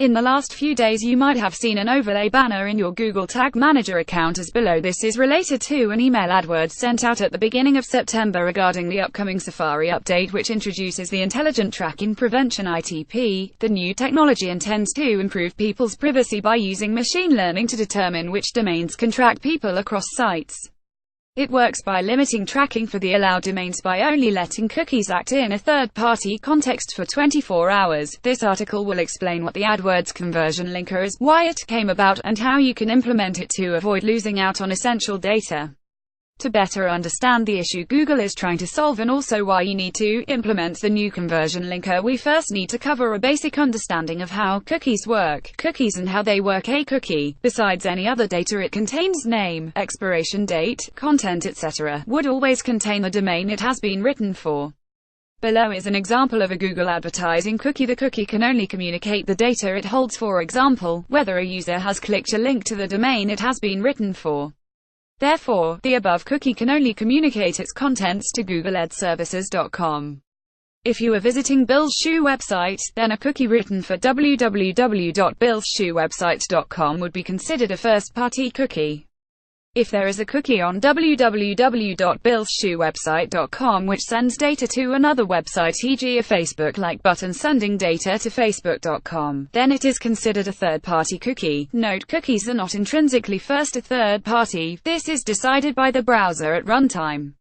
In the last few days you might have seen an overlay banner in your Google Tag Manager account as below. This is related to an email AdWords sent out at the beginning of September regarding the upcoming Safari update, which introduces the Intelligent Tracking Prevention (ITP). The new technology intends to improve people's privacy by using machine learning to determine which domains can track people across sites. It works by limiting tracking for the allowed domains by only letting cookies act in a third-party context for 24 hours. This article will explain what the AdWords conversion linker is, why it came about, and how you can implement it to avoid losing out on essential data. To better understand the issue Google is trying to solve and also why you need to implement the new conversion linker, we first need to cover a basic understanding of how cookies work. Cookies and how they work. A cookie, besides any other data it contains, name, expiration date, content, etc., would always contain the domain it has been written for. Below is an example of a Google advertising cookie. The cookie can only communicate the data it holds, for example, whether a user has clicked a link to the domain it has been written for. Therefore, the above cookie can only communicate its contents to google.adservices.com. If you are visiting Bill's shoe website, then a cookie written for www.billsshoewebsite.com would be considered a first-party cookie. If there is a cookie on www.billsshoewebsite.com which sends data to another website, e.g. a Facebook-like button sending data to facebook.com, then it is considered a third-party cookie. Note: cookies are not intrinsically first or third-party. This is decided by the browser at runtime.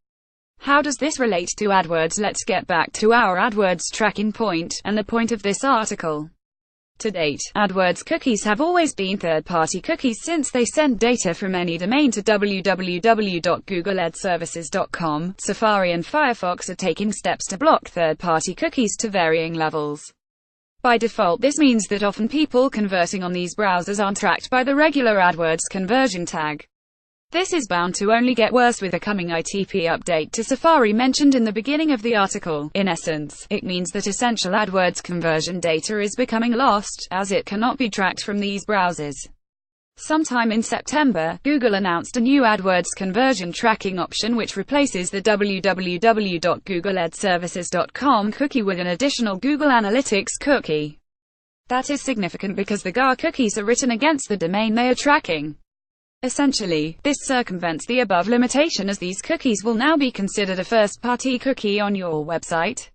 How does this relate to AdWords? Let's get back to our AdWords tracking point, and the point of this article. To date, AdWords cookies have always been third-party cookies since they send data from any domain to www.google.adservices.com. Safari and Firefox are taking steps to block third-party cookies to varying levels. By default, this means that often people converting on these browsers aren't tracked by the regular AdWords conversion tag. This is bound to only get worse with the coming ITP update to Safari mentioned in the beginning of the article. In essence, it means that essential AdWords conversion data is becoming lost, as it cannot be tracked from these browsers. Sometime in September, Google announced a new AdWords conversion tracking option which replaces the www.google.adservices.com cookie with an additional Google Analytics cookie. That is significant because the GA cookies are written against the domain they are tracking. Essentially, this circumvents the above limitation, as these cookies will now be considered a first-party cookie on your website.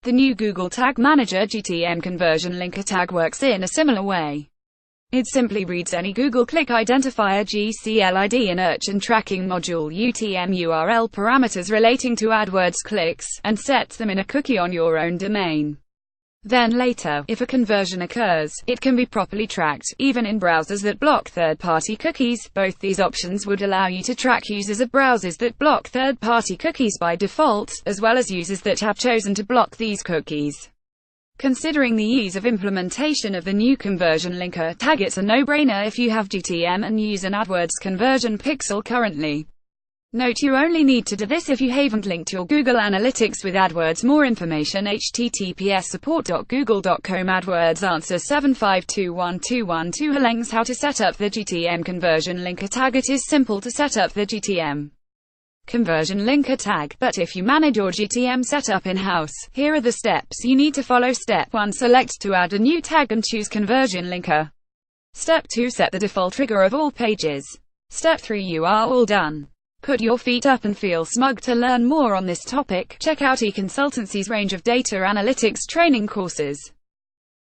The new Google Tag Manager (GTM) conversion linker tag works in a similar way. It simply reads any Google Click Identifier (GCLID) and Urchin Tracking Module (UTM) URL parameters relating to AdWords clicks, and sets them in a cookie on your own domain. Then later, if a conversion occurs, it can be properly tracked, even in browsers that block third-party cookies. Both these options would allow you to track users of browsers that block third-party cookies by default, as well as users that have chosen to block these cookies. Considering the ease of implementation of the new conversion linker tag, it's a no-brainer if you have GTM and use an AdWords conversion pixel currently. Note: you only need to do this if you haven't linked your Google Analytics with AdWords. More information: https://support.google.com. AdWords answer 7521212 links how to set up the GTM conversion linker tag. It is simple to set up the GTM conversion linker tag, but if you manage your GTM setup in-house, here are the steps you need to follow. Step 1. Select to add a new tag and choose conversion linker. Step 2. Set the default trigger of all pages. Step 3. You are all done. Put your feet up and feel smug. To learn more on this topic, check out eConsultancy's range of data analytics training courses.